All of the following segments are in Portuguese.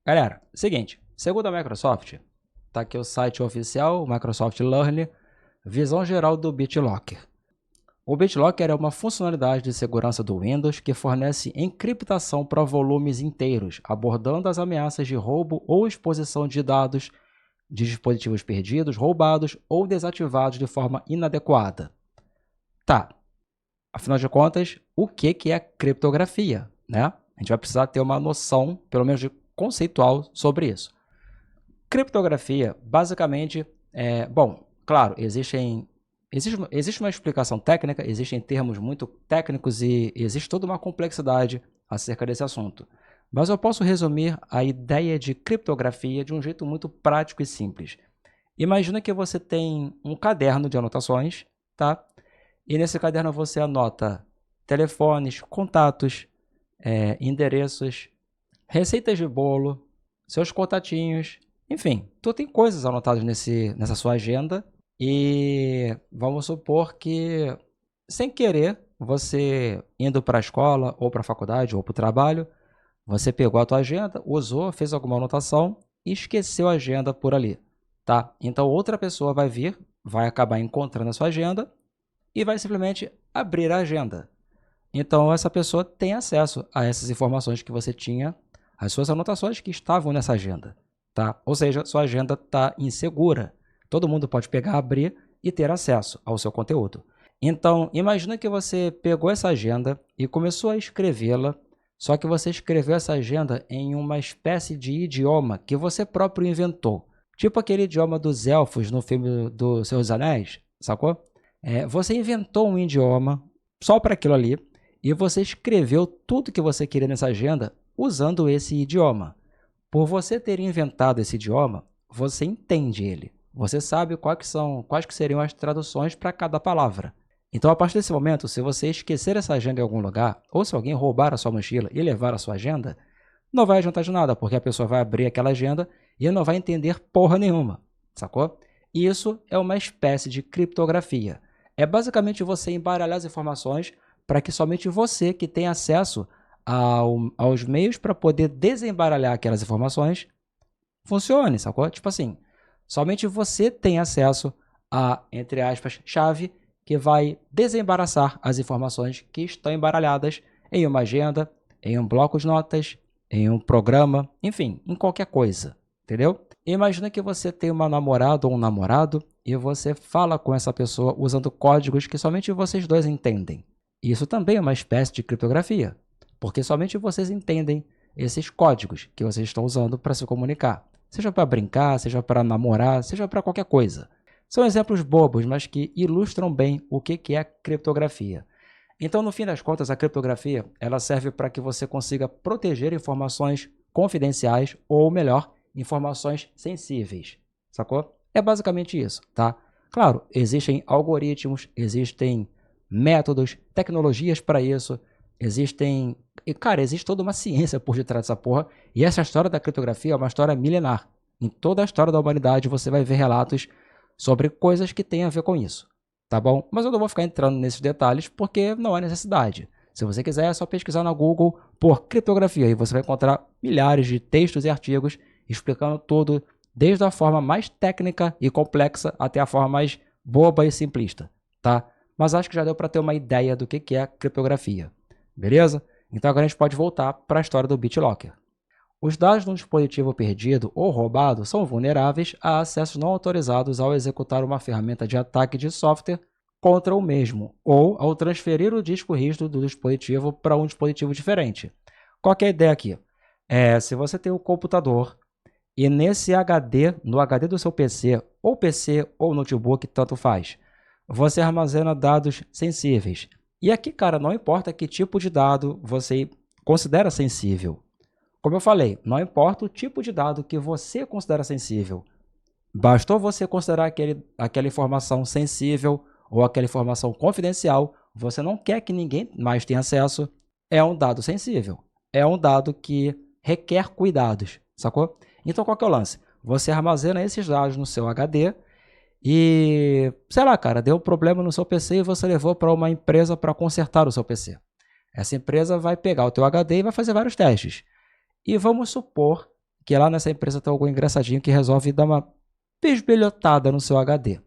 Galera, seguinte, segundo a Microsoft, tá aqui o site oficial, Microsoft Learn, visão geral do BitLocker. O BitLocker é uma funcionalidade de segurança do Windows que fornece encriptação para volumes inteiros, abordando as ameaças de roubo ou exposição de dados de dispositivos perdidos, roubados ou desativados de forma inadequada. Tá, afinal de contas, o que é criptografia, né? A gente vai precisar ter uma noção, pelo menos conceitual, sobre isso. Criptografia, basicamente, claro, existe uma explicação técnica, existem termos muito técnicos e existe toda uma complexidade acerca desse assunto. Mas eu posso resumir a ideia de criptografia de um jeito muito prático e simples. Imagina que você tem um caderno de anotações, tá? E nesse caderno você anota telefones, contatos, endereços, receitas de bolo, seus contatinhos, enfim, tu tem coisas anotadas nessa sua agenda e vamos supor que, sem querer, você indo para a escola ou para a faculdade ou para o trabalho, você pegou a tua agenda, usou, fez alguma anotação e esqueceu a agenda por ali, tá? Então outra pessoa vai vir, vai acabar encontrando a sua agenda e vai simplesmente abrir a agenda. Então essa pessoa tem acesso a essas informações que você tinha, as suas anotações que estavam nessa agenda, tá? Ou seja, sua agenda está insegura. Todo mundo pode pegar, abrir e ter acesso ao seu conteúdo. Então, imagina que você pegou essa agenda e começou a escrevê-la, só que você escreveu essa agenda em uma espécie de idioma que você próprio inventou. Tipo aquele idioma dos elfos no filme do Senhor dos Anéis, sacou? Você inventou um idioma só para aquilo ali e você escreveu tudo que você queria nessa agenda usando esse idioma. Por você ter inventado esse idioma, você entende ele. Você sabe quais que seriam as traduções para cada palavra. Então, a partir desse momento, se você esquecer essa agenda em algum lugar, ou se alguém roubar a sua mochila e levar a sua agenda, não vai adiantar de nada, porque a pessoa vai abrir aquela agenda e não vai entender porra nenhuma, sacou? E isso é uma espécie de criptografia. É basicamente você embaralhar as informações para que somente você, que tem acesso aos meios para poder desembaralhar aquelas informações, funcione, sacou? Tipo assim, somente você tem acesso a, entre aspas, chave que vai desembaraçar as informações que estão embaralhadas em uma agenda, em um bloco de notas, em um programa, enfim, em qualquer coisa, entendeu? Imagina que você tem uma namorada ou um namorado e você fala com essa pessoa usando códigos que somente vocês dois entendem. Isso também é uma espécie de criptografia, porque somente vocês entendem esses códigos que vocês estão usando para se comunicar. Seja para brincar, seja para namorar, seja para qualquer coisa. São exemplos bobos, mas que ilustram bem o que é criptografia. Então, no fim das contas, a criptografia ela serve para que você consiga proteger informações confidenciais ou, melhor, informações sensíveis. Sacou? É basicamente isso, tá? Claro, existem algoritmos, existem métodos, tecnologias para isso, existe toda uma ciência por detrás dessa porra, e essa história da criptografia é uma história milenar. Em toda a história da humanidade você vai ver relatos sobre coisas que têm a ver com isso, tá bom? Mas eu não vou ficar entrando nesses detalhes porque não há necessidade. Se você quiser, é só pesquisar no Google por criptografia e você vai encontrar milhares de textos e artigos explicando tudo, desde a forma mais técnica e complexa até a forma mais boba e simplista, tá? Mas acho que já deu para ter uma ideia do que é criptografia, beleza? Então agora a gente pode voltar para a história do BitLocker. Os dados de um dispositivo perdido ou roubado são vulneráveis a acessos não autorizados ao executar uma ferramenta de ataque de software contra o mesmo, ou ao transferir o disco rígido do dispositivo para um dispositivo diferente. Qual que é a ideia aqui? Se você tem um computador e nesse HD, no HD do seu PC ou notebook, tanto faz, você armazena dados sensíveis. E aqui, cara, não importa que tipo de dado você considera sensível. Como eu falei, não importa o tipo de dado que você considera sensível. Bastou você considerar aquela informação sensível ou aquela informação confidencial, você não quer que ninguém mais tenha acesso, é um dado sensível. É um dado que requer cuidados, sacou? Então qual que é o lance? Você armazena esses dados no seu HD e, sei lá, cara, deu um problema no seu PC e você levou para uma empresa para consertar o seu PC. Essa empresa vai pegar o teu HD e vai fazer vários testes. E vamos supor que lá nessa empresa tem algum engraçadinho que resolve dar uma bisbilhotada no seu HD.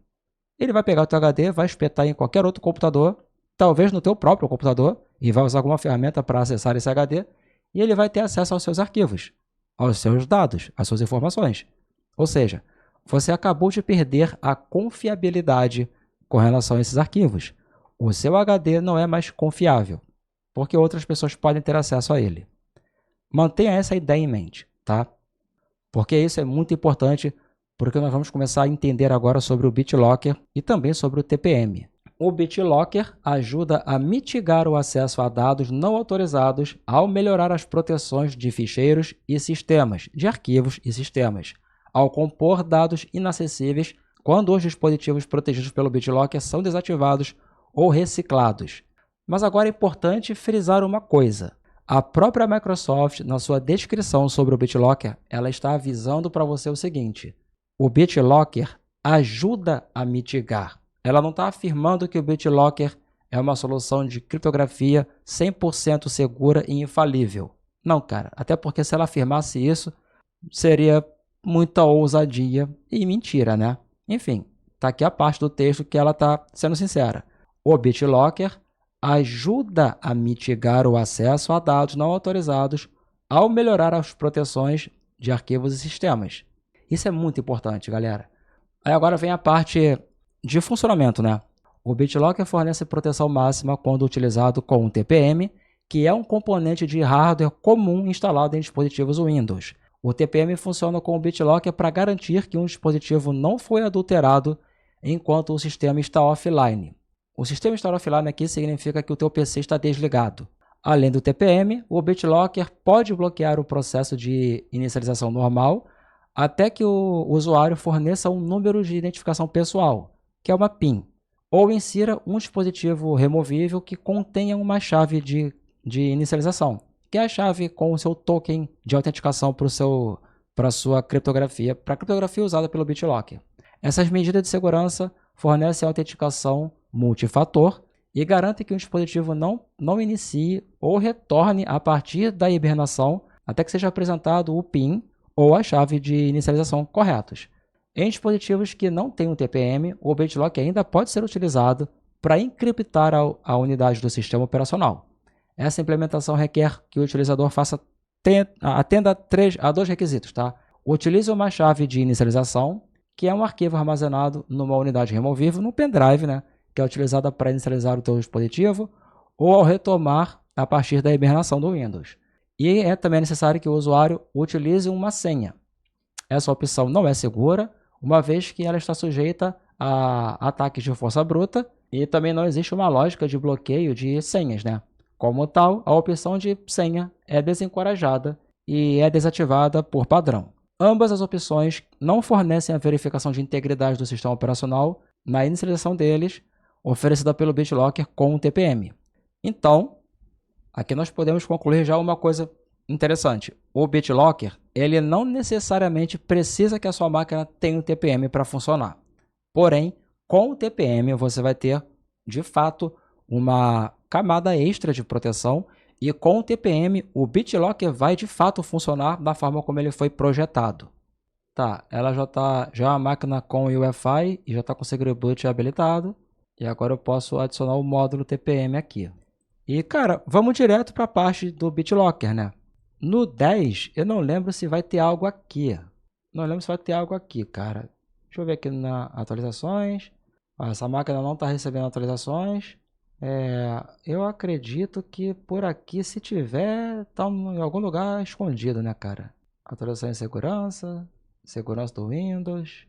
Ele vai pegar o teu HD, vai espetar em qualquer outro computador, talvez no teu próprio computador, e vai usar alguma ferramenta para acessar esse HD, e ele vai ter acesso aos seus arquivos, aos seus dados, às suas informações. Ou seja, você acabou de perder a confiabilidade com relação a esses arquivos. O seu HD não é mais confiável, porque outras pessoas podem ter acesso a ele. Mantenha essa ideia em mente, tá? Porque isso é muito importante, porque nós vamos começar a entender agora sobre o BitLocker e também sobre o TPM. O BitLocker ajuda a mitigar o acesso a dados não autorizados ao melhorar as proteções de ficheiros e sistemas, de arquivos e sistemas, ao compor dados inacessíveis quando os dispositivos protegidos pelo BitLocker são desativados ou reciclados. Mas agora é importante frisar uma coisa. A própria Microsoft, na sua descrição sobre o BitLocker, ela está avisando para você o seguinte: o BitLocker ajuda a mitigar. Ela não está afirmando que o BitLocker é uma solução de criptografia 100% segura e infalível. Não, cara. Até porque se ela afirmasse isso, seria muita ousadia e mentira, né? Enfim, está aqui a parte do texto que ela está sendo sincera. O BitLocker ajuda a mitigar o acesso a dados não autorizados ao melhorar as proteções de arquivos e sistemas. Isso é muito importante, galera. Aí agora vem a parte de funcionamento, né? O BitLocker fornece proteção máxima quando utilizado com o TPM, que é um componente de hardware comum instalado em dispositivos Windows. O TPM funciona com o BitLocker para garantir que um dispositivo não foi adulterado enquanto o sistema está offline. O sistema estar offline aqui significa que o teu PC está desligado. Além do TPM, o BitLocker pode bloquear o processo de inicialização normal até que o usuário forneça um número de identificação pessoal, que é uma PIN, ou insira um dispositivo removível que contenha uma chave de inicialização, que é a chave com o seu token de autenticação para a sua criptografia, para a criptografia usada pelo BitLocker. Essas medidas de segurança fornecem autenticação multifator e garantem que o dispositivo não inicie ou retorne a partir da hibernação até que seja apresentado o PIN ou a chave de inicialização corretos. Em dispositivos que não têm um TPM, o BitLocker ainda pode ser utilizado para encriptar a unidade do sistema operacional. Essa implementação requer que o utilizador atenda a dois requisitos, tá? Utilize uma chave de inicialização, que é um arquivo armazenado numa unidade removível, no pendrive, né? Que é utilizada para inicializar o teu dispositivo, ou ao retomar a partir da hibernação do Windows. E é também necessário que o usuário utilize uma senha. Essa opção não é segura, uma vez que ela está sujeita a ataques de força bruta e também não existe uma lógica de bloqueio de senhas, né? Como tal, a opção de senha é desencorajada e é desativada por padrão. Ambas as opções não fornecem a verificação de integridade do sistema operacional na inicialização deles, oferecida pelo BitLocker com o TPM. Então, aqui nós podemos concluir já uma coisa interessante. O BitLocker, ele não necessariamente precisa que a sua máquina tenha um TPM para funcionar. Porém, com o TPM você vai ter, de fato, uma camada extra de proteção e com o TPM o BitLocker vai de fato funcionar da forma como ele foi projetado. Tá, ela já é uma máquina com UEFI e já está com o Secure Boot habilitado. E agora eu posso adicionar o módulo TPM aqui. E, cara, vamos direto para a parte do BitLocker, né? No 10, eu não lembro se vai ter algo aqui. Não lembro se vai ter algo aqui, cara. Deixa eu ver aqui nas atualizações. Essa máquina não está recebendo atualizações. Eu acredito que por aqui, se tiver, está em algum lugar escondido, né, cara? Atualização em segurança do Windows.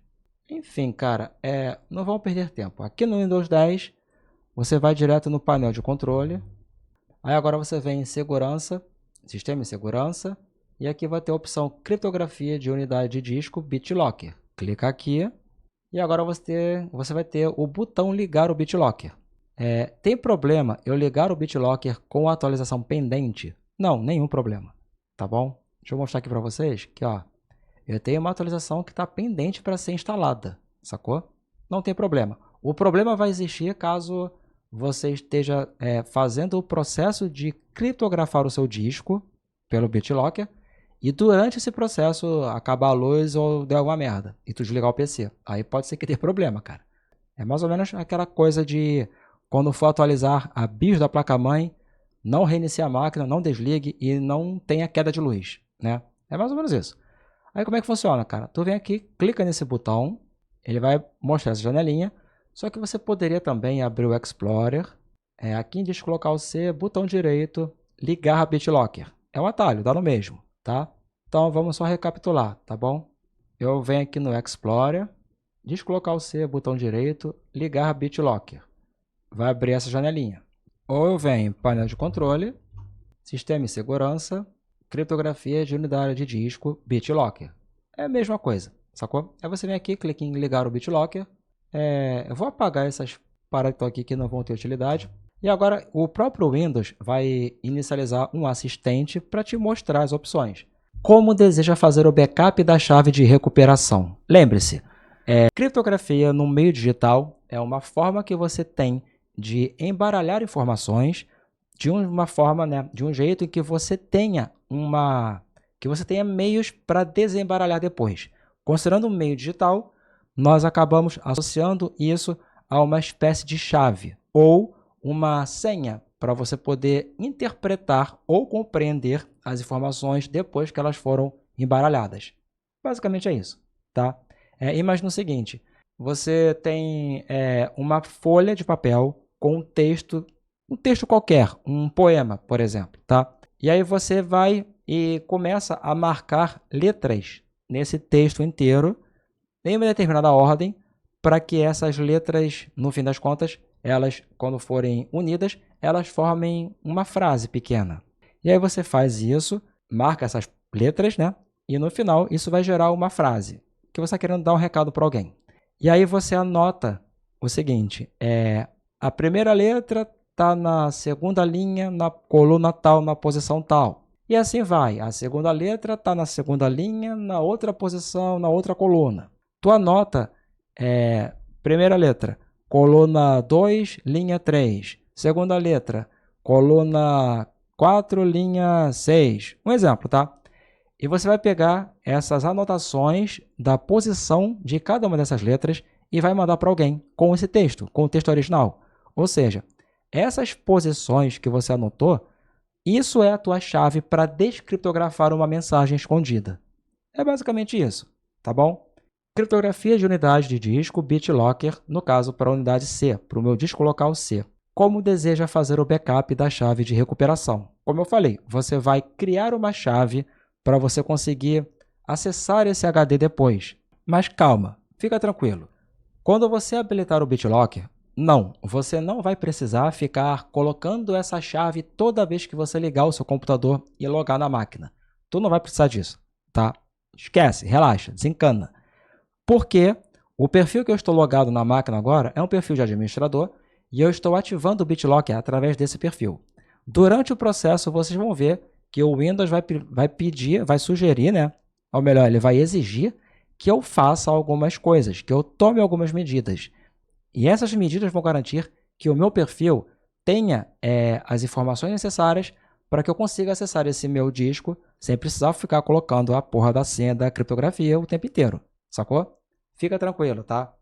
Enfim, cara, não vamos perder tempo. Aqui no Windows 10, você vai direto no painel de controle. Aí agora você vem em segurança, sistema e segurança. E aqui vai ter a opção criptografia de unidade de disco BitLocker. Clica aqui. E agora você vai ter o botão ligar o BitLocker. Tem problema eu ligar o BitLocker com a atualização pendente? Não, nenhum problema. Tá bom? Deixa eu mostrar aqui para vocês. Aqui, ó. Eu tenho uma atualização que está pendente para ser instalada, sacou? Não tem problema. O problema vai existir caso você esteja fazendo o processo de criptografar o seu disco pelo BitLocker e durante esse processo acabar a luz ou der alguma merda e tu desligar o PC. Aí pode ser que dê problema, cara. É mais ou menos aquela coisa de quando for atualizar a BIOS da placa-mãe, não reinicie a máquina, não desligue e não tenha queda de luz, né? É mais ou menos isso. Aí como é que funciona, cara? Tu vem aqui, clica nesse botão, ele vai mostrar essa janelinha, só que você poderia também abrir o Explorer, aqui em disco local C, botão direito, ligar a BitLocker. É um atalho, dá no mesmo, tá? Então vamos só recapitular, tá bom? Eu venho aqui no Explorer, disco local C, botão direito, ligar a BitLocker. Vai abrir essa janelinha. Ou eu venho em painel de controle, sistema e segurança, criptografia de unidade de disco, BitLocker. É a mesma coisa, sacou? Aí você vem aqui, clica em ligar o BitLocker. Eu vou apagar essas paradas que estão aqui que não vão ter utilidade. E agora o próprio Windows vai inicializar um assistente para te mostrar as opções. Como deseja fazer o backup da chave de recuperação? Lembre-se, criptografia no meio digital é uma forma que você tem de embaralhar informações de uma forma, né, de um jeito em que você tenha meios para desembaralhar depois. Considerando um meio digital, nós acabamos associando isso a uma espécie de chave ou uma senha para você poder interpretar ou compreender as informações depois que elas foram embaralhadas. Basicamente é isso, tá? Imagina o seguinte, você tem uma folha de papel com um texto qualquer, um poema, por exemplo, tá? E aí você vai e começa a marcar letras nesse texto inteiro em uma determinada ordem para que essas letras, no fim das contas, elas, quando forem unidas, elas formem uma frase pequena. E aí você faz isso, marca essas letras, né? E no final isso vai gerar uma frase que você está querendo dar um recado para alguém. E aí você anota o seguinte, a primeira letra está na segunda linha, na coluna tal, na posição tal. E assim vai. A segunda letra está na segunda linha, na outra posição, na outra coluna. Tu anota, primeira letra, coluna 2, linha 3. Segunda letra, coluna 4, linha 6. Um exemplo, tá? E você vai pegar essas anotações da posição de cada uma dessas letras e vai mandar para alguém com esse texto, com o texto original. Ou seja, essas posições que você anotou, isso é a tua chave para descriptografar uma mensagem escondida. É basicamente isso, tá bom? Criptografia de unidade de disco, BitLocker, no caso para a unidade C, para o meu disco local C. Como deseja fazer o backup da chave de recuperação? Como eu falei, você vai criar uma chave para você conseguir acessar esse HD depois. Mas calma, fica tranquilo. Quando você habilitar o BitLocker, você não vai precisar ficar colocando essa chave toda vez que você ligar o seu computador e logar na máquina. Tu não vai precisar disso, tá? Esquece, relaxa, desencana. Porque o perfil que eu estou logado na máquina agora é um perfil de administrador e eu estou ativando o BitLocker através desse perfil. Durante o processo, vocês vão ver que o Windows vai sugerir, né? Ou melhor, ele vai exigir que eu faça algumas coisas, que eu tome algumas medidas. E essas medidas vão garantir que o meu perfil tenha as informações necessárias para que eu consiga acessar esse meu disco sem precisar ficar colocando a porra da senha da criptografia o tempo inteiro, sacou? Fica tranquilo, tá?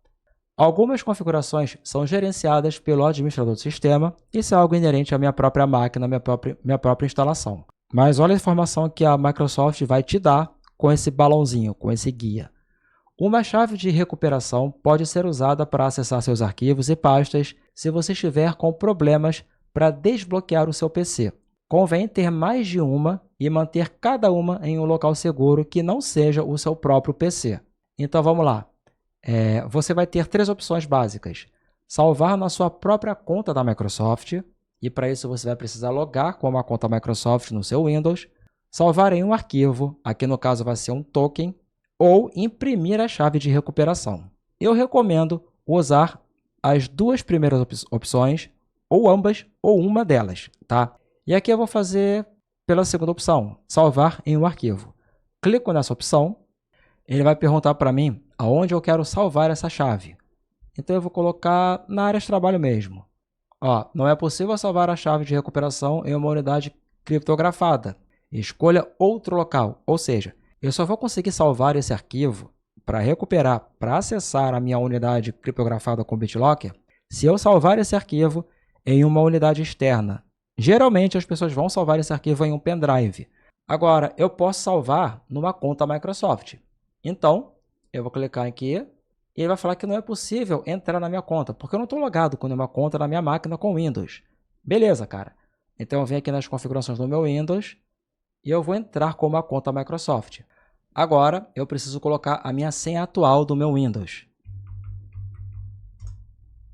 Algumas configurações são gerenciadas pelo administrador do sistema, isso é algo inerente à minha própria máquina, minha própria instalação. Mas olha a informação que a Microsoft vai te dar com esse balãozinho, com esse guia. Uma chave de recuperação pode ser usada para acessar seus arquivos e pastas se você estiver com problemas para desbloquear o seu PC. Convém ter mais de uma e manter cada uma em um local seguro que não seja o seu próprio PC. Então vamos lá. Você vai ter 3 opções básicas. Salvar na sua própria conta da Microsoft, e para isso você vai precisar logar com uma conta Microsoft no seu Windows. Salvar em um arquivo, aqui no caso vai ser um token, ou imprimir a chave de recuperação. Eu recomendo usar as 2 primeiras opções, ou ambas, ou uma delas, tá? E aqui eu vou fazer pela segunda opção, salvar em um arquivo. Clico nessa opção, ele vai perguntar para mim aonde eu quero salvar essa chave. Então eu vou colocar na área de trabalho mesmo. Não é possível salvar a chave de recuperação em uma unidade criptografada. escolha outro local, ou seja, eu só vou conseguir salvar esse arquivo para recuperar, para acessar a minha unidade criptografada com BitLocker, se eu salvar esse arquivo em uma unidade externa. Geralmente as pessoas vão salvar esse arquivo em um pendrive. Agora, eu posso salvar numa conta Microsoft. Então, eu vou clicar aqui e ele vai falar que não é possível entrar na minha conta, porque eu não estou logado com nenhuma conta na minha máquina com Windows. Beleza, cara. Então eu venho aqui nas configurações do meu Windows e eu vou entrar com uma conta Microsoft. Agora, eu preciso colocar a minha senha atual do meu Windows.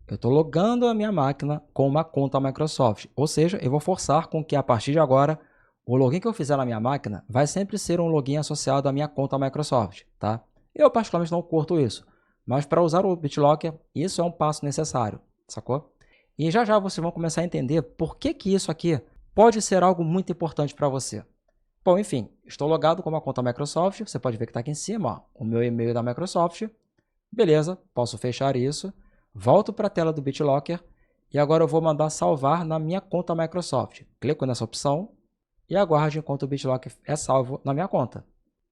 Eu estou logando a minha máquina com uma conta Microsoft, ou seja, eu vou forçar com que a partir de agora, o login que eu fizer na minha máquina vai sempre ser um login associado à minha conta Microsoft, tá? Eu particularmente não curto isso, mas para usar o BitLocker, isso é um passo necessário, sacou? E já já vocês vão começar a entender por que isso aqui pode ser algo muito importante para você. Bom, enfim, estou logado com uma conta Microsoft, você pode ver que está aqui em cima, ó, o meu e-mail da Microsoft. Beleza, posso fechar isso, volto para a tela do BitLocker e agora eu vou mandar salvar na minha conta Microsoft. Clico nessa opção e aguardo enquanto o BitLocker é salvo na minha conta.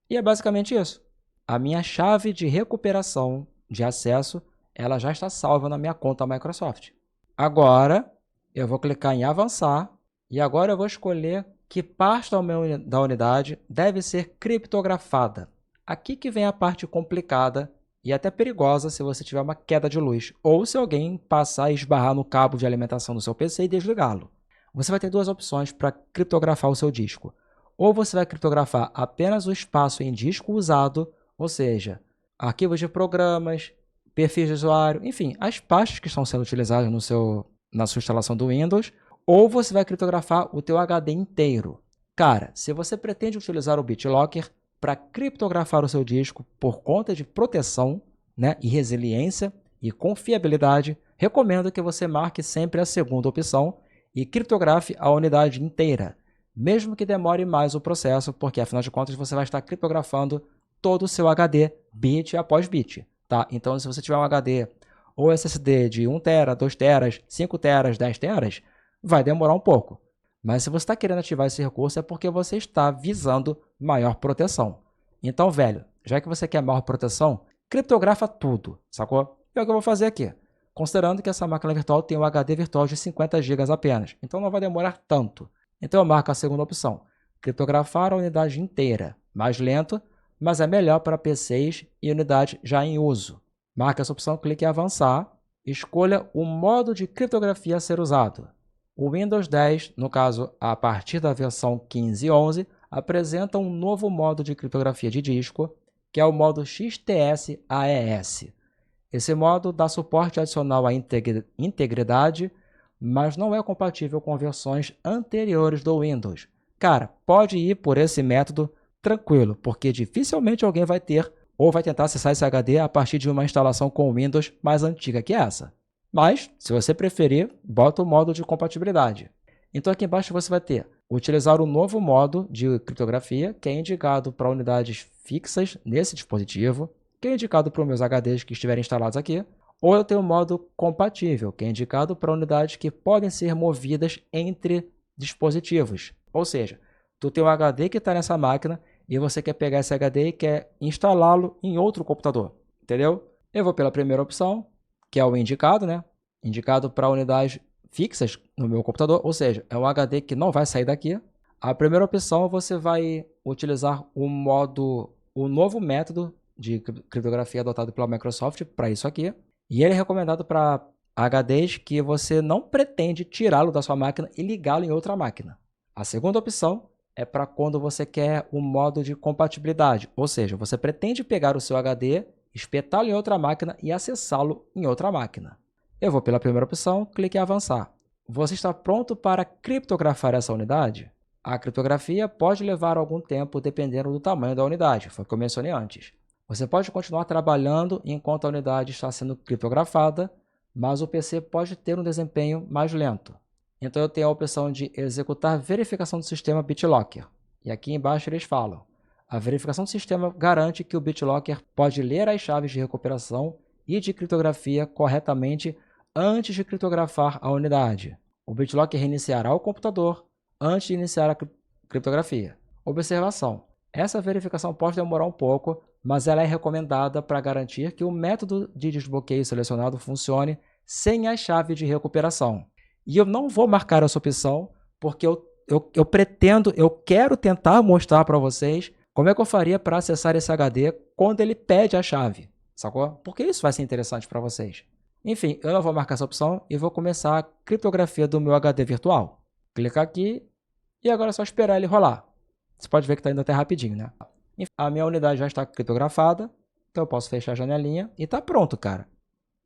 E é basicamente isso. A minha chave de recuperação de acesso, ela já está salva na minha conta Microsoft. Agora, eu vou clicar em avançar e agora eu vou escolher que parte da unidade deve ser criptografada. Aqui que vem a parte complicada e até perigosa se você tiver uma queda de luz ou se alguém passar e esbarrar no cabo de alimentação do seu PC e desligá-lo. Você vai ter duas opções para criptografar o seu disco. Ou você vai criptografar apenas o espaço em disco usado, ou seja, arquivos de programas, perfis de usuário, enfim, as pastas que estão sendo utilizadas na sua instalação do Windows, ou você vai criptografar o teu HD inteiro. Cara, se você pretende utilizar o BitLocker para criptografar o seu disco por conta de proteção, né, e resiliência e confiabilidade, recomendo que você marque sempre a segunda opção e criptografe a unidade inteira, mesmo que demore mais o processo, porque afinal de contas você vai estar criptografando todo o seu HD, bit após bit. Tá? Então, se você tiver um HD ou SSD de 1 TB, 2 TB, 5 TB, 10 TB, vai demorar um pouco. Mas se você está querendo ativar esse recurso é porque você está visando maior proteção. Então, velho, já que você quer maior proteção, criptografa tudo, sacou? E é o que eu vou fazer aqui. Considerando que essa máquina virtual tem um HD virtual de 50 GB apenas, então não vai demorar tanto. Então eu marco a segunda opção, criptografar a unidade inteira, mais lento, mas é melhor para PCs e unidade já em uso. Marque essa opção, clique em avançar, escolha o modo de criptografia a ser usado. O Windows 10, no caso a partir da versão 15.11, apresenta um novo modo de criptografia de disco, que é o modo XTS-AES. Esse modo dá suporte adicional à integridade, mas não é compatível com versões anteriores do Windows. Cara, pode ir por esse método tranquilo, porque dificilmente alguém vai ter ou vai tentar acessar esse HD a partir de uma instalação com Windows mais antiga que essa. Mas, se você preferir, bota o modo de compatibilidade. Então aqui embaixo você vai ter utilizar o novo modo de criptografia, que é indicado para unidades fixas nesse dispositivo, que é indicado para os meus HDs que estiverem instalados aqui, ou eu tenho o modo compatível, que é indicado para unidades que podem ser movidas entre dispositivos. Ou seja, tu tem um HD que está nessa máquina e você quer pegar esse HD e quer instalá-lo em outro computador, entendeu? Eu vou pela primeira opção, que é o indicado, né? Indicado para unidades fixas no meu computador, ou seja, é um HD que não vai sair daqui. A primeira opção você vai utilizar o novo método de criptografia adotado pela Microsoft para isso aqui. E ele é recomendado para HDs que você não pretende tirá-lo da sua máquina e ligá-lo em outra máquina. A segunda opção é para quando você quer o modo de compatibilidade, ou seja, você pretende pegar o seu HD, espetá-lo em outra máquina e acessá-lo em outra máquina. Eu vou pela primeira opção, clique em avançar. Você está pronto para criptografar essa unidade? A criptografia pode levar algum tempo dependendo do tamanho da unidade, foi o que eu mencionei antes. Você pode continuar trabalhando enquanto a unidade está sendo criptografada, mas o PC pode ter um desempenho mais lento. Então eu tenho a opção de executar verificação do sistema BitLocker. E aqui embaixo eles falam: a verificação do sistema garante que o BitLocker pode ler as chaves de recuperação e de criptografia corretamente antes de criptografar a unidade. O BitLocker reiniciará o computador antes de iniciar a criptografia. Observação: essa verificação pode demorar um pouco, mas ela é recomendada para garantir que o método de desbloqueio selecionado funcione sem a chave de recuperação. E eu não vou marcar essa opção porque eu quero tentar mostrar para vocês como é que eu faria para acessar esse HD quando ele pede a chave, sacou? Porque isso vai ser interessante para vocês. Enfim, eu não vou marcar essa opção e vou começar a criptografia do meu HD virtual. Clicar aqui e agora é só esperar ele rolar. Você pode ver que está indo até rapidinho, né? A minha unidade já está criptografada, então eu posso fechar a janelinha e está pronto, cara.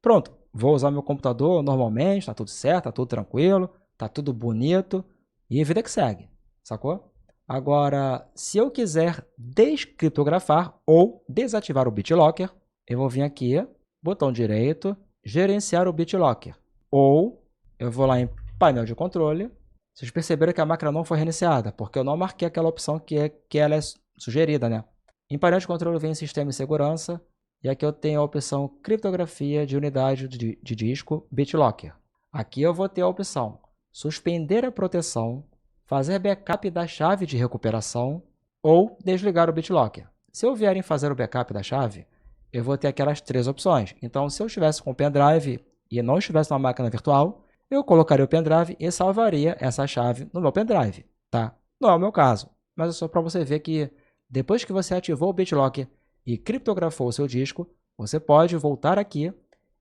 Pronto, vou usar meu computador normalmente, está tudo certo, está tudo tranquilo, está tudo bonito e vida que segue, sacou? Agora, se eu quiser descriptografar ou desativar o BitLocker, eu vou vir aqui, botão direito, gerenciar o BitLocker. Ou eu vou lá em painel de controle. Vocês perceberam que a máquina não foi reiniciada, porque eu não marquei aquela opção que ela é sugerida, né? Em painel de controle vem Sistema e Segurança, e aqui eu tenho a opção Criptografia de unidade de disco BitLocker. Aqui eu vou ter a opção Suspender a proteção, fazer backup da chave de recuperação ou desligar o BitLocker. Se eu vier em fazer o backup da chave, eu vou ter aquelas 3 opções. Então, se eu estivesse com o pendrive e não estivesse numa máquina virtual, eu colocaria o pendrive e salvaria essa chave no meu pendrive, tá? Não é o meu caso, mas é só para você ver que depois que você ativou o BitLocker e criptografou o seu disco, você pode voltar aqui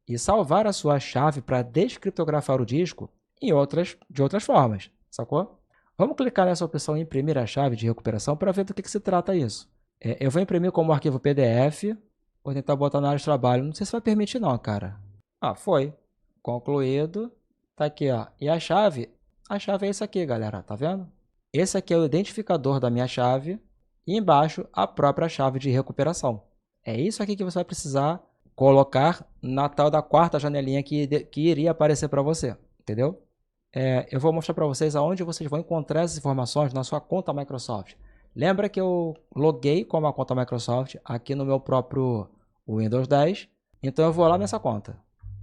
e salvar a sua chave para descriptografar o disco de outras formas, sacou? Vamos clicar nessa opção imprimir a chave de recuperação para ver do que se trata isso. Eu vou imprimir como arquivo PDF, vou tentar botar na área de trabalho, não sei se vai permitir não, cara. Foi. Concluído. Tá aqui, ó. E a chave é isso aqui, galera, tá vendo? Esse aqui é o identificador da minha chave e embaixo a própria chave de recuperação. É isso aqui que você vai precisar colocar na tal da quarta janelinha que iria aparecer para você, entendeu? Eu vou mostrar para vocês aonde vocês vão encontrar essas informações na sua conta Microsoft. Lembra que eu loguei com uma conta Microsoft aqui no meu próprio Windows 10, então eu vou lá nessa conta.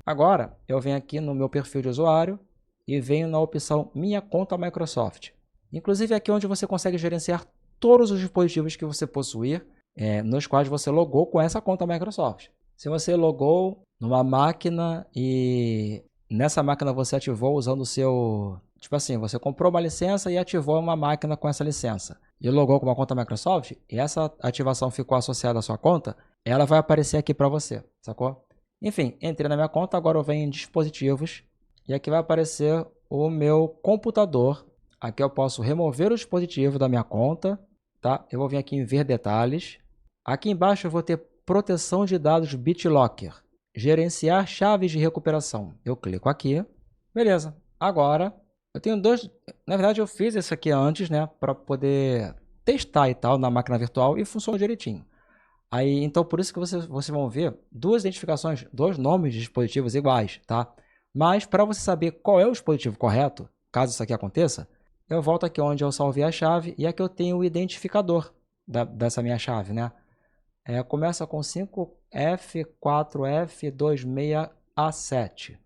Agora, eu venho aqui no meu perfil de usuário e venho na opção Minha Conta Microsoft. Inclusive aqui onde você consegue gerenciar todos os dispositivos que você possuir, nos quais você logou com essa conta Microsoft. Se você logou numa máquina e nessa máquina você ativou usando o seu... Tipo assim, você comprou uma licença e ativou uma máquina com essa licença. E logou com uma conta Microsoft, e essa ativação ficou associada à sua conta, ela vai aparecer aqui para você, sacou? Enfim, entrei na minha conta, agora eu venho em dispositivos, e aqui vai aparecer o meu computador. Aqui eu posso remover o dispositivo da minha conta, tá? Eu vou vir aqui em ver detalhes. Aqui embaixo eu vou ter proteção de dados BitLocker, gerenciar chaves de recuperação. Eu clico aqui, beleza. Agora, eu tenho dois... Na verdade, eu fiz isso aqui antes, né? Para poder testar e tal na máquina virtual e funcionou direitinho. Aí, então, por isso que vocês vão ver duas identificações, dois nomes de dispositivos iguais, tá? Mas, para você saber qual é o dispositivo correto, caso isso aqui aconteça, eu volto aqui onde eu salvei a chave e aqui eu tenho o identificador dessa minha chave, né? Começa com 5F4F26A7.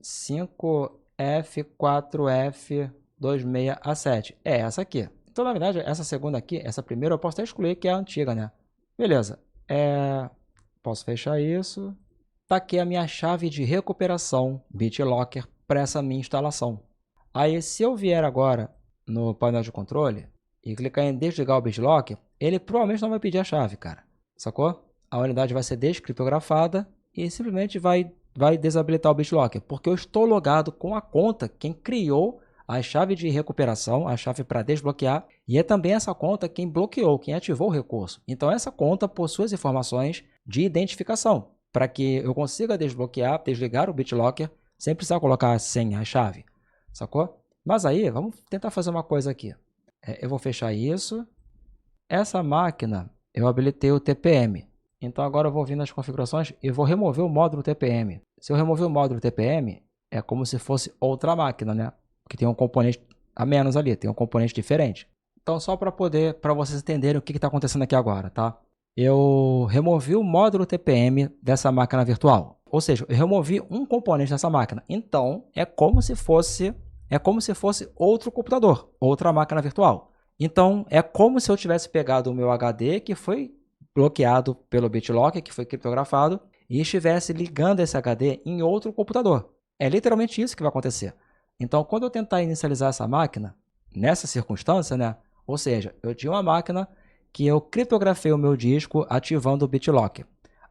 5F4F26A7. É essa aqui. Então, na verdade, essa segunda aqui, essa primeira, eu posso até excluir, que é a antiga, né? Beleza. Posso fechar isso. Tá aqui a minha chave de recuperação BitLocker para essa minha instalação. Aí, se eu vier agora no painel de controle e clicar em desligar o BitLocker, ele provavelmente não vai pedir a chave, cara. Sacou? A unidade vai ser descriptografada e simplesmente vai desabilitar o BitLocker, porque eu estou logado com a conta quem criou a chave de recuperação, a chave para desbloquear, e é também essa conta quem bloqueou, quem ativou o recurso. Então essa conta possui as informações de identificação, para que eu consiga desbloquear, desligar o BitLocker, sem precisar colocar a senha, a chave, sacou? Mas aí, vamos tentar fazer uma coisa aqui. Eu vou fechar isso. Essa máquina, eu habilitei o TPM. Então agora eu vou vir nas configurações e vou remover o módulo TPM. Se eu remover o módulo TPM, é como se fosse outra máquina, né? Que tem um componente a menos ali, tem um componente diferente. Então só para vocês entenderem o que está acontecendo aqui agora, tá? Eu removi o módulo TPM dessa máquina virtual. Ou seja, eu removi um componente dessa máquina. Então é como se fosse outro computador, outra máquina virtual. Então, é como se eu tivesse pegado o meu HD, que foi bloqueado pelo BitLocker, que foi criptografado, e estivesse ligando esse HD em outro computador. É literalmente isso que vai acontecer. Então, quando eu tentar inicializar essa máquina, nessa circunstância, né? Ou seja, eu tinha uma máquina que eu criptografei o meu disco ativando o BitLocker.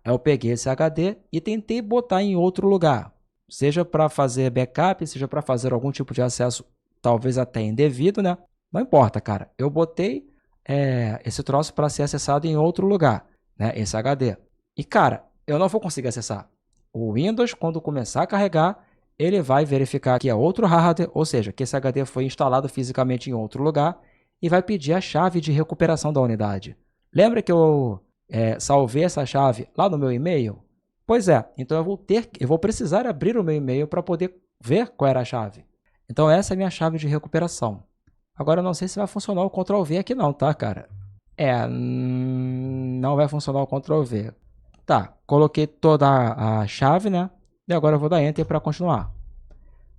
Aí eu peguei esse HD e tentei botar em outro lugar, seja para fazer backup, seja para fazer algum tipo de acesso, talvez até indevido, né? Não importa, cara. Eu botei esse troço para ser acessado em outro lugar, né? Esse HD. E, cara, eu não vou conseguir acessar. O Windows, quando começar a carregar, ele vai verificar que é outro hardware, ou seja, que esse HD foi instalado fisicamente em outro lugar e vai pedir a chave de recuperação da unidade. Lembra que eu salvei essa chave lá no meu e-mail? Pois é, então eu vou precisar abrir o meu e-mail para poder ver qual era a chave. Então essa é a minha chave de recuperação. Agora eu não sei se vai funcionar o Ctrl V aqui não, tá, cara? Não vai funcionar o Ctrl V. Tá, coloquei toda a chave, né? E agora eu vou dar Enter para continuar.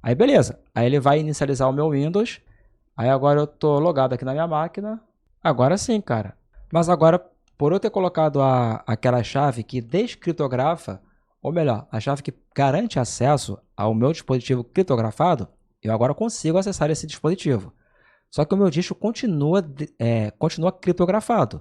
Aí beleza, aí ele vai inicializar o meu Windows. Aí agora eu tô logado aqui na minha máquina. Agora sim, cara. Mas agora, por eu ter colocado aquela chave que descriptografa, ou melhor, a chave que garante acesso ao meu dispositivo criptografado, eu agora consigo acessar esse dispositivo. Só que o meu disco continua criptografado.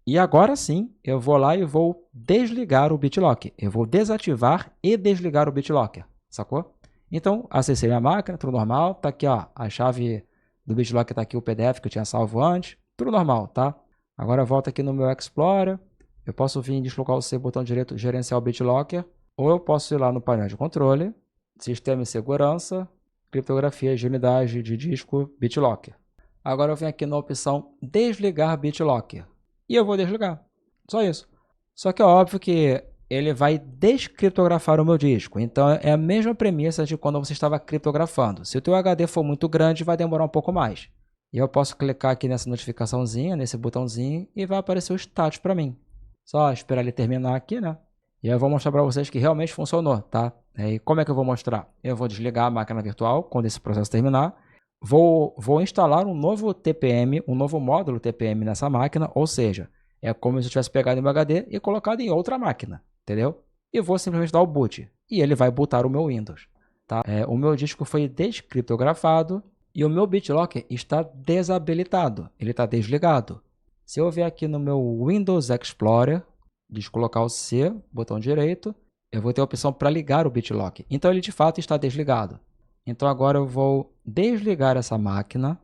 E agora sim, eu vou lá e vou desligar o BitLocker. Eu vou desativar e desligar o BitLocker, sacou? Então, acessei minha máquina, tudo normal. Tá aqui, ó, a chave do BitLocker, tá aqui o PDF que eu tinha salvo antes. Tudo normal, tá? Agora eu volto aqui no meu Explorer. Eu posso vir deslocar o C, botão direito, gerenciar o BitLocker. Ou eu posso ir lá no painel de controle, sistema e segurança, criptografia de unidade de disco, BitLocker. Agora eu venho aqui na opção desligar BitLocker. E eu vou desligar. Só isso. Só que é óbvio que ele vai descriptografar o meu disco. Então é a mesma premissa de quando você estava criptografando. Se o teu HD for muito grande, vai demorar um pouco mais. E eu posso clicar aqui nessa notificaçãozinha, nesse botãozinho, e vai aparecer o status para mim. Só esperar ele terminar aqui, né? E eu vou mostrar para vocês que realmente funcionou, tá? E como é que eu vou mostrar? Eu vou desligar a máquina virtual quando esse processo terminar. Vou instalar um novo TPM, um novo módulo TPM nessa máquina, ou seja, é como se eu tivesse pegado em meu HD e colocado em outra máquina, entendeu? E vou simplesmente dar o boot, e ele vai bootar o meu Windows, tá? O meu disco foi descriptografado e o meu BitLocker está desabilitado, ele está desligado. Se eu vier aqui no meu Windows Explorer, descolocar o C, botão direito, eu vou ter a opção para ligar o BitLocker. Então ele de fato está desligado. Então agora eu vou desligar essa máquina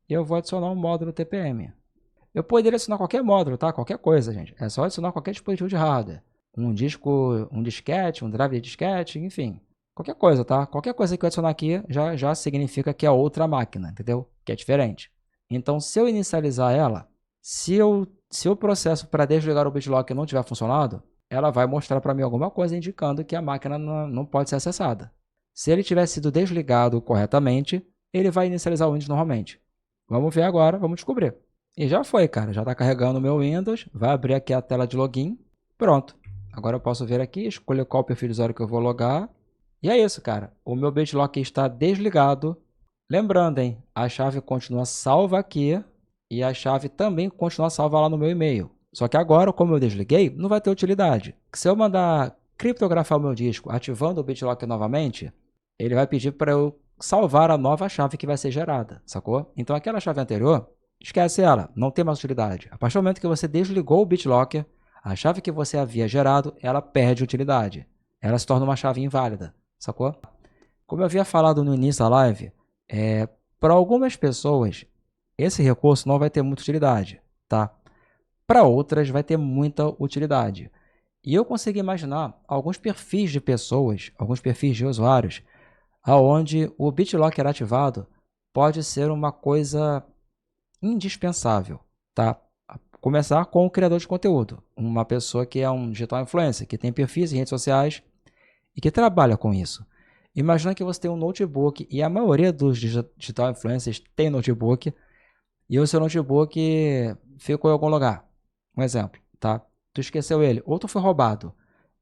e eu vou adicionar um módulo TPM. Eu poderia adicionar qualquer módulo, tá? Qualquer coisa, gente. É só adicionar qualquer dispositivo de hardware. Um disco, um disquete, um drive de disquete, enfim. Qualquer coisa, tá? Qualquer coisa que eu adicionar aqui já significa que é outra máquina, entendeu? Que é diferente. Então, se eu inicializar ela, se o processo para desligar o BitLocker não tiver funcionado, ela vai mostrar para mim alguma coisa indicando que a máquina não pode ser acessada. Se ele tiver sido desligado corretamente, ele vai inicializar o Windows normalmente. Vamos ver agora, vamos descobrir. E já foi, cara. Já está carregando o meu Windows. Vai abrir aqui a tela de login. Pronto. Agora eu posso vir aqui, escolher qual perfil de usuário que eu vou logar. E é isso, cara. O meu BitLocker está desligado. Lembrando, hein? A chave continua salva aqui. E a chave também continua salva lá no meu e-mail. Só que agora, como eu desliguei, não vai ter utilidade. Se eu mandar criptografar o meu disco ativando o BitLocker novamente, ele vai pedir para eu salvar a nova chave que vai ser gerada, sacou? Então aquela chave anterior, esquece ela, não tem mais utilidade. A partir do momento que você desligou o BitLocker, a chave que você havia gerado, ela perde utilidade. Ela se torna uma chave inválida, sacou? Como eu havia falado no início da live, para algumas pessoas, esse recurso não vai ter muita utilidade, tá? Para outras, vai ter muita utilidade. E eu consegui imaginar alguns perfis de pessoas, alguns perfis de usuários, aonde o BitLocker ativado pode ser uma coisa indispensável, tá? Começar com o criador de conteúdo, uma pessoa que é um digital influencer, que tem perfis em redes sociais e que trabalha com isso. Imagina que você tem um notebook, e a maioria dos digital influencers tem notebook, e o seu notebook ficou em algum lugar. Um exemplo, tá? Tu esqueceu ele, ou tu foi roubado.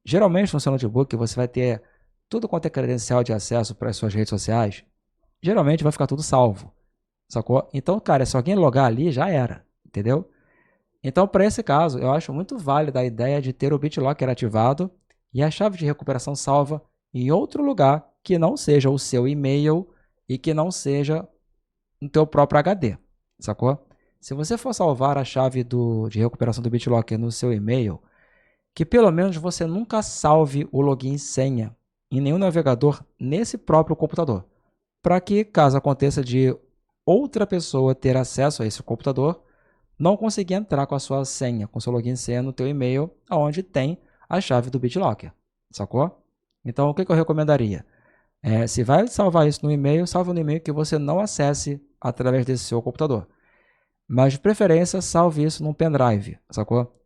Geralmente no seu notebook você vai ter tudo quanto é credencial de acesso para as suas redes sociais, geralmente vai ficar tudo salvo. sacou? Então, cara, se alguém logar ali, já era, entendeu? Então, para esse caso, eu acho muito válida a ideia de ter o BitLocker ativado e a chave de recuperação salva em outro lugar que não seja o seu e-mail e que não seja no teu próprio HD, sacou? Se você for salvar a chave de recuperação do BitLocker no seu e-mail, que pelo menos você nunca salve o login e senha em nenhum navegador nesse próprio computador, para que, caso aconteça de outra pessoa ter acesso a esse computador, não conseguir entrar com a sua senha, com seu login e senha no teu e-mail, onde tem a chave do BitLocker, sacou? Então, o que eu recomendaria? Se vai salvar isso no e-mail, salve no e-mail que você não acesse através desse seu computador. Mas, de preferência, salve isso num pendrive, sacou?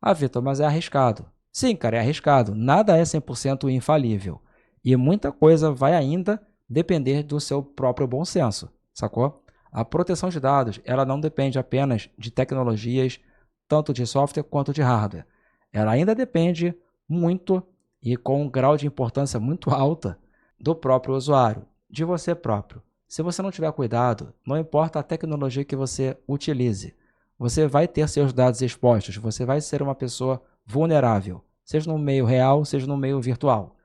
Ah, Vitor, mas é arriscado. Sim, cara, é arriscado. Nada é 100% infalível. E muita coisa vai ainda depender do seu próprio bom senso, sacou? A proteção de dados, ela não depende apenas de tecnologias, tanto de software quanto de hardware. Ela ainda depende muito e com um grau de importância muito alta do próprio usuário, de você próprio. Se você não tiver cuidado, não importa a tecnologia que você utilize, você vai ter seus dados expostos, você vai ser uma pessoa vulnerável, seja no meio real, seja no meio virtual.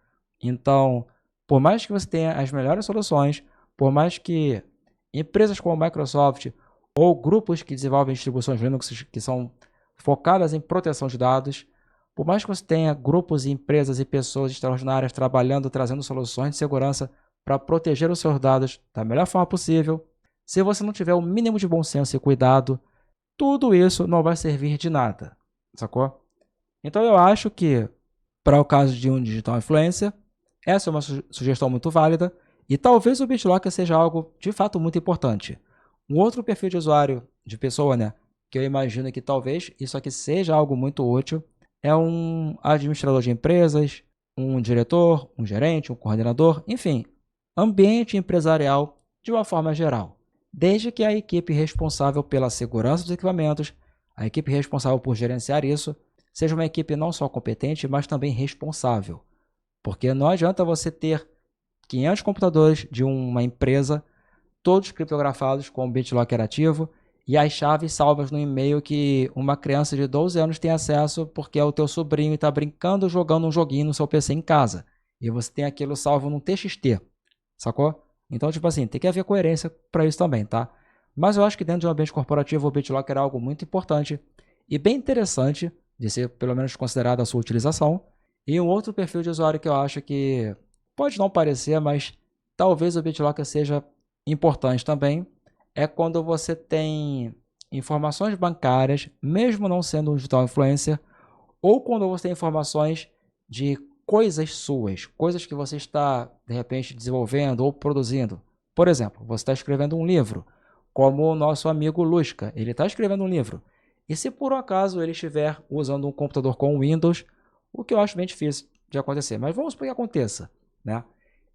Então, por mais que você tenha as melhores soluções, por mais que empresas como a Microsoft ou grupos que desenvolvem distribuições Linux que são focadas em proteção de dados, por mais que você tenha grupos, empresas e pessoas extraordinárias trabalhando, trazendo soluções de segurança para proteger os seus dados da melhor forma possível, se você não tiver o mínimo de bom senso e cuidado, tudo isso não vai servir de nada, sacou? Então eu acho que, para o caso de um digital influencer, essa é uma sugestão muito válida e talvez o BitLocker seja algo de fato muito importante. Um outro perfil de usuário, de pessoa, né, que eu imagino que talvez isso aqui seja algo muito útil, é um administrador de empresas, um diretor, um gerente, um coordenador, enfim, ambiente empresarial de uma forma geral. Desde que a equipe responsável pela segurança dos equipamentos, a equipe responsável por gerenciar isso, seja uma equipe não só competente, mas também responsável. Porque não adianta você ter 500 computadores de uma empresa, todos criptografados com o BitLocker ativo, e as chaves salvas no e-mail que uma criança de 12 anos tem acesso porque é o teu sobrinho e está brincando, jogando um joguinho no seu PC em casa. E você tem aquilo salvo num TXT, sacou? Então, tipo assim, tem que haver coerência para isso também, tá? Mas eu acho que dentro de um ambiente corporativo o BitLocker é algo muito importante e bem interessante de ser pelo menos considerada a sua utilização. E um outro perfil de usuário que eu acho que pode não parecer, mas talvez o BitLocker seja importante também, é quando você tem informações bancárias, mesmo não sendo um digital influencer, ou quando você tem informações de coisas suas, coisas que você está, de repente, desenvolvendo ou produzindo. Por exemplo, você está escrevendo um livro, como o nosso amigo Lusca, ele está escrevendo um livro. E se por um acaso ele estiver usando um computador com Windows, o que eu acho bem difícil de acontecer, mas vamos supor que aconteça, né?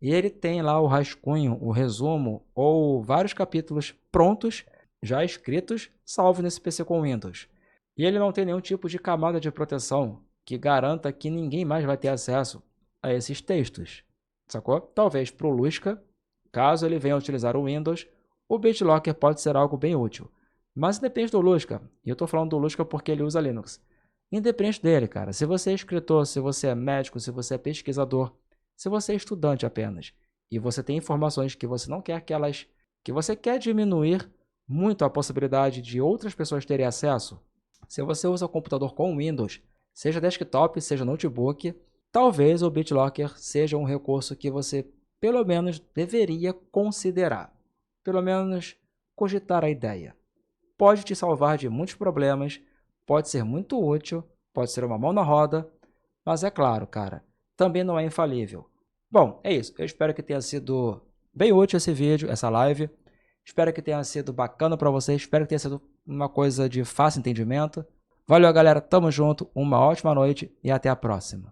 E ele tem lá o rascunho, o resumo ou vários capítulos prontos, já escritos, salvo nesse PC com Windows. E ele não tem nenhum tipo de camada de proteção que garanta que ninguém mais vai ter acesso a esses textos, sacou? Talvez para o Lusca, caso ele venha utilizar o Windows, o BitLocker pode ser algo bem útil. Mas independe do Lusca, e eu estou falando do Lusca porque ele usa Linux. Independente dele, cara. Se você é escritor, se você é médico, se você é pesquisador, se você é estudante apenas, e você tem informações que você não quer que você quer diminuir muito a possibilidade de outras pessoas terem acesso, se você usa computador com Windows, seja desktop, seja notebook, talvez o BitLocker seja um recurso que você pelo menos deveria considerar. Pelo menos cogitar a ideia. Pode te salvar de muitos problemas, pode ser muito útil, pode ser uma mão na roda, mas é claro, cara, também não é infalível. Bom, é isso. Eu espero que tenha sido bem útil esse vídeo, essa live. Espero que tenha sido bacana para vocês. Espero que tenha sido uma coisa de fácil entendimento. Valeu, galera. Tamo junto. Uma ótima noite e até a próxima.